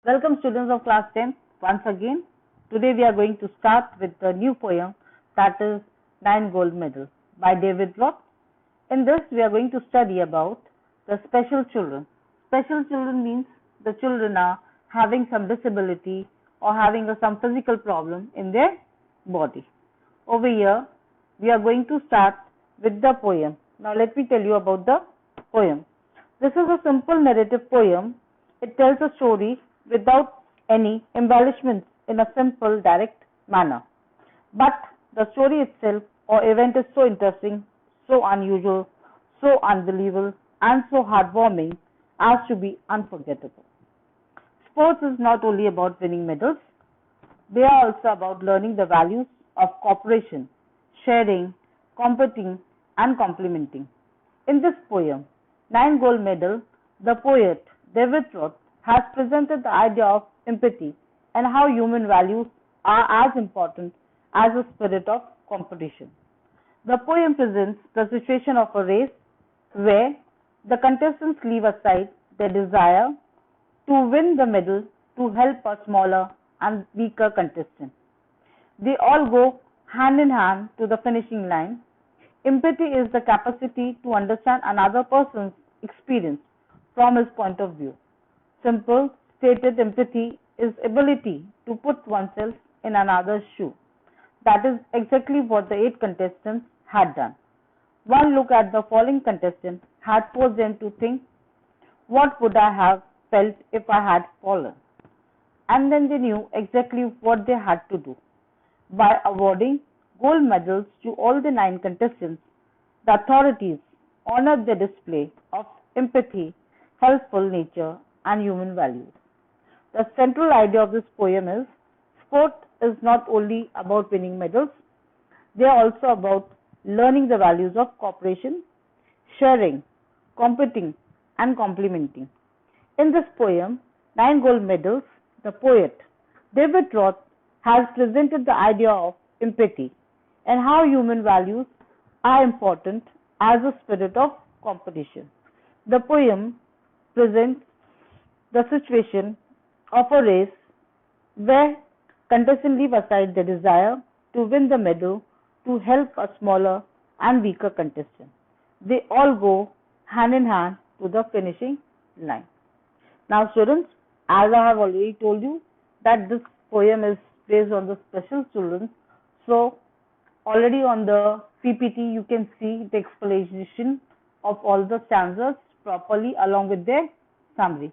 Welcome students of class 10 once again. Today we are going to start with the new poem that is 9 Gold Medals by David Roth. In this we are going to study about the special children. Special children means the children are having some disability or having some physical problem in their body. Over here we are going to start with the poem. Now let me tell you about the poem. This is a simple narrative poem. It tells a story without any embellishments in a simple, direct manner. But the story itself or event is so interesting, so unusual, so unbelievable, and so heartwarming as to be unforgettable. Sports is not only about winning medals, they are also about learning the values of cooperation, sharing, competing, and complementing. In this poem, 9 Gold Medal, the poet David Roth has presented the idea of empathy and how human values are as important as the spirit of competition. The poem presents the situation of a race where the contestants leave aside their desire to win the medal to help a smaller and weaker contestant. They all go hand in hand to the finishing line. Empathy is the capacity to understand another person's experience from his point of view. Simple stated, empathy is ability to put oneself in another's shoe. That is exactly what the 8 contestants had done. One look at the falling contestant had forced them to think, what would I have felt if I had fallen? And then they knew exactly what they had to do. By awarding gold medals to all the 9 contestants, the authorities honored the display of empathy, helpful nature, and human values. The central idea of this poem is sport is not only about winning medals, they are also about learning the values of cooperation, sharing, competing, and complementing. In this poem, 9 Gold Medals, the poet David Roth has presented the idea of empathy and how human values are important as a spirit of competition. The poem presents the situation of a race where contestants leave aside their desire to win the medal to help a smaller and weaker contestant. They all go hand in hand to the finishing line. Now students, as I have already told you that this poem is based on the special children, so already on the PPT you can see the explanation of all the stanzas properly along with their summary.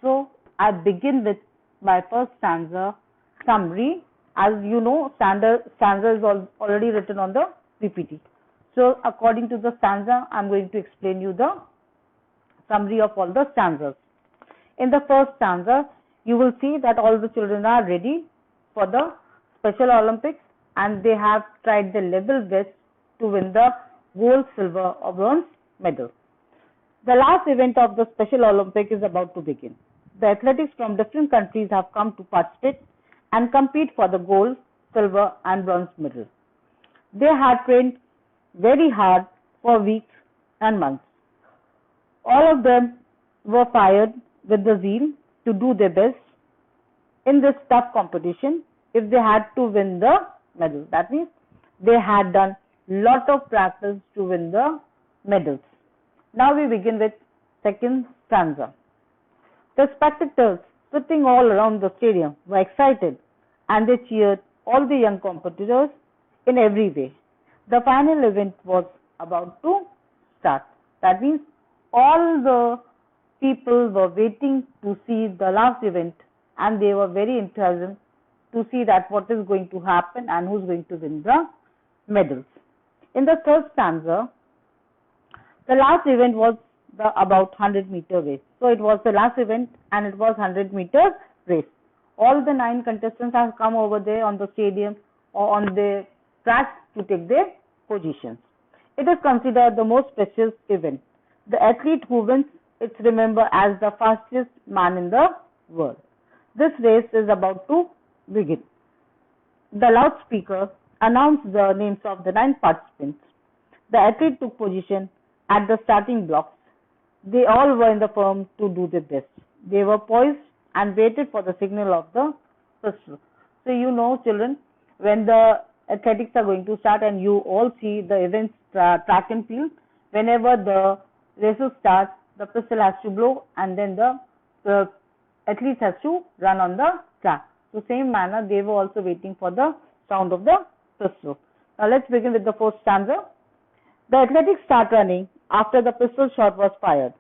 So I begin with my first stanza summary. As you know, stanza is already written on the PPT. So according to the stanza, I am going to explain you the summary of all the stanzas. In the first stanza, you will see that all the children are ready for the Special Olympics and they have tried their level best to win the gold, silver or bronze medal. The last event of the Special Olympic is about to begin. The athletics from different countries have come to participate and compete for the gold, silver and bronze medal. They had trained very hard for weeks and months. All of them were fired with the zeal to do their best in this tough competition if they had to win the medal. That means they had done lot of practice to win the medals. Now we begin with second stanza. The spectators sitting all around the stadium were excited and they cheered all the young competitors in every way. The final event was about to start. That means all the people were waiting to see the last event and they were very interested to see that what is going to happen and who's going to win the medals. In the third stanza, the last event was the about 100-meter race. So it was the last event and it was 100-meter race. All the 9 contestants have come over there on the stadium or on the track to take their positions. It is considered the most precious event. The athlete who wins is remembered as the fastest man in the world. This race is about to begin. The loudspeaker announced the names of the 9 participants. The athlete took position at the starting blocks. They all were in the firm to do their best. They were poised and waited for the signal of the pistol. So you know, children, when the athletics are going to start and you all see the events track and field, whenever the races start, the pistol has to blow and then the athlete has to run on the track. So same manner, they were also waiting for the sound of the pistol. Now let's begin with the first stanza. The athletics start running after the pistol shot was fired.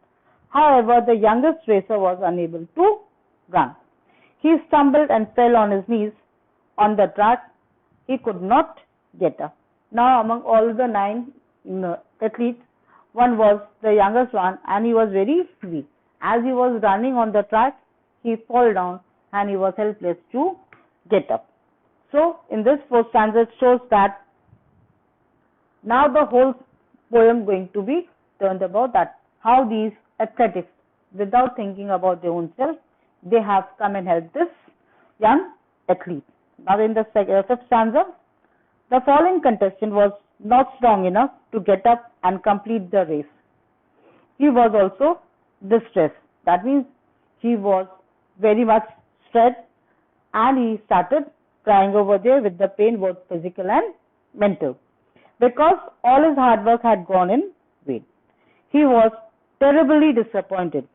However, the youngest racer was unable to run. He stumbled and fell on his knees on the track. He could not get up. Now, among all the 9 athletes, one was the youngest one and he was very weak. As he was running on the track, he fell down and he was helpless to get up. So, in this first stanza, it shows that now the whole poem going to be turned about that how these athletics, without thinking about their own self, they have come and helped this young athlete. Now in the fifth stanza, the fallen contestant was not strong enough to get up and complete the race. He was also distressed. That means he was very much stressed and he started crying over there with the pain, both physical and mental, because all his hard work had gone in vain. He was terribly disappointed.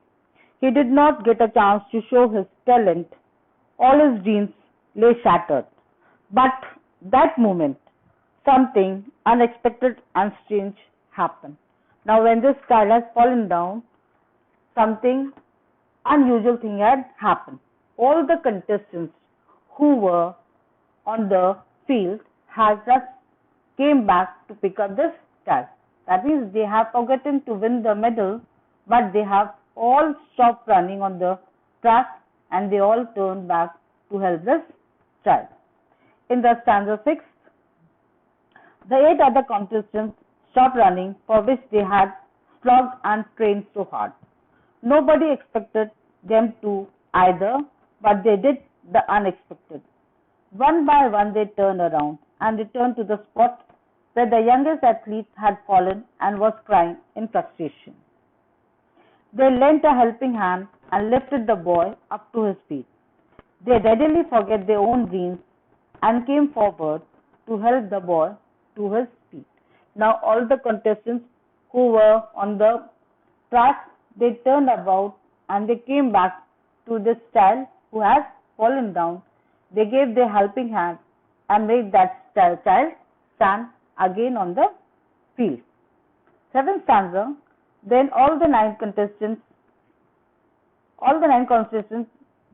He did not get a chance to show his talent. All his dreams lay shattered. But that moment, something unexpected and strange happened. Now when this child has fallen down, something unusual thing had happened. All the contestants who were on the field had just came back to pick up this child. That means they have forgotten to win the medal, but they have all stopped running on the track and they all turned back to help this child. In the stanza 6, the 8 other contestants stopped running, for which they had slogged and trained so hard. Nobody expected them to either, but they did the unexpected. One by one they turned around and returned to the spot where the youngest athlete had fallen and was crying in frustration. They lent a helping hand and lifted the boy up to his feet. They readily forget their own dreams and came forward to help the boy to his feet. Now all the contestants who were on the track, they turned about and they came back to this child who has fallen down. They gave their helping hand and made that child stand again on the field. Seventh stanza, then all the nine contestants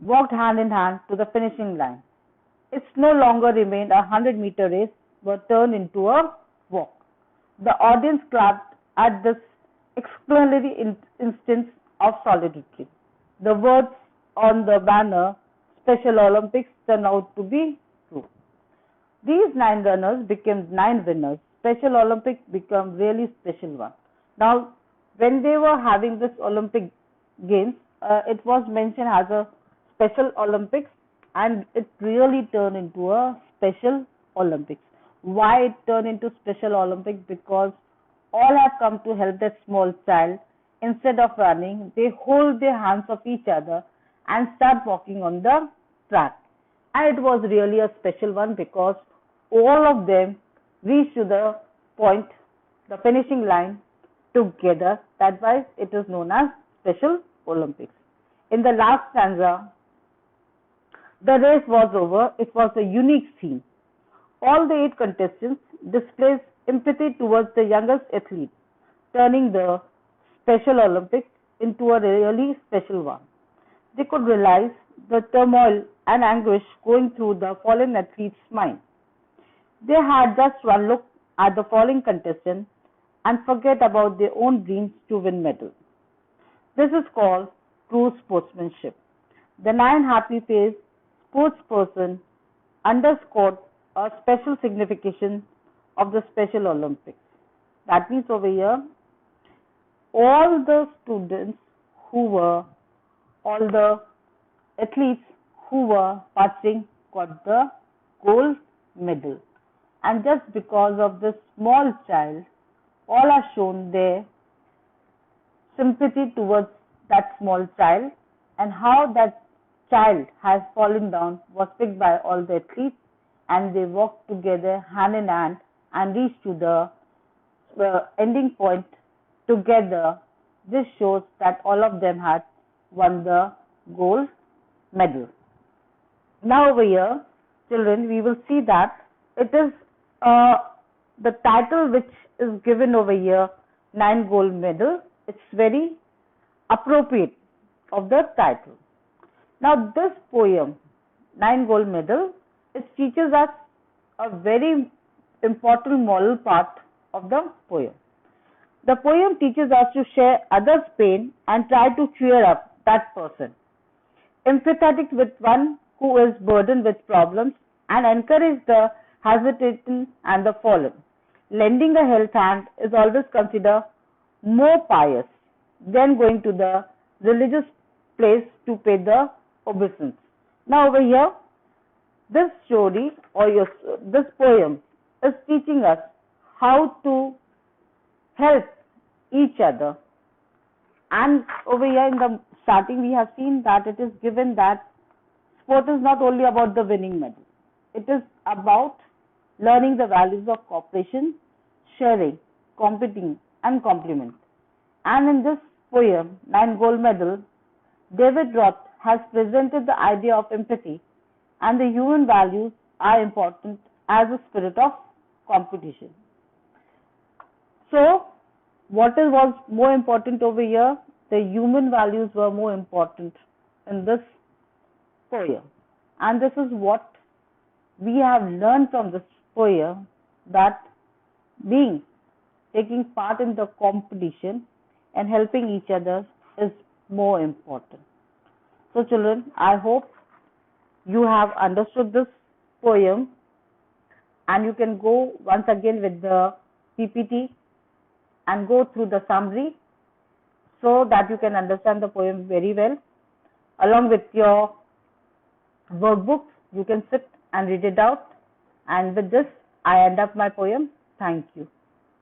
walked hand in hand to the finishing line. It no longer remained a 100-meter race, but turned into a walk. The audience clapped at this extraordinary instance of solidarity. The words on the banner, Special Olympics, turned out to be true. These 9 runners became 9 winners. Special Olympics became really special one. Now, when they were having this Olympic Games, it was mentioned as a Special Olympics, and it really turned into a Special Olympics. Why it turned into Special Olympics? Because all have come to help that small child. Instead of running, they hold their hands of each other and start walking on the track. And it was really a special one because all of them reached to the point, the finishing line together. That's why it is known as Special Olympics. In the last stanza, the race was over. It was a unique scene. All the 8 contestants displayed empathy towards the youngest athlete, turning the Special Olympics into a really special one. They could realize the turmoil and anguish going through the fallen athlete's mind. They had just one look at the falling contestant and forget about their own dreams to win medals. This is called true sportsmanship. The 9 happy-faced sportsperson underscored a special signification of the Special Olympics. That means over here, all the athletes who were participating got the gold medal. And just because of this small child, all have shown their sympathy towards that small child and how that child has fallen down was picked by all the athletes, and they walked together hand in hand and reached to the ending point together. This shows that all of them had won the gold medal. Now over here, children, we will see that it is the title which is given over here, 9 gold medal. It's very appropriate of the title. Now this poem, 9 gold medal, it teaches us a very important moral part of the poem. The poem teaches us to share others' pain and try to cheer up that person, empathetic with one who is burdened with problems, and encourage the hesitant and the fallen. Lending a help hand is always considered more pious than going to the religious place to pay the obeisance. Now over here, this story or this poem is teaching us how to help each other. And over here in the starting, we have seen that it is given that sport is not only about the winning medal. It is about learning the values of cooperation, sharing, competing, and complement. And in this poem, 9 gold medal, David Roth has presented the idea of empathy and the human values are important as a spirit of competition. So, what was more important over here? The human values were more important in this poem. And this is what we have learned from this poem, that taking part in the competition and helping each other is more important. So children, I hope you have understood this poem, and you can go once again with the PPT and go through the summary so that you can understand the poem very well. Along with your workbooks, you can sit and read it out. And with this, I end up my poem. Thank you.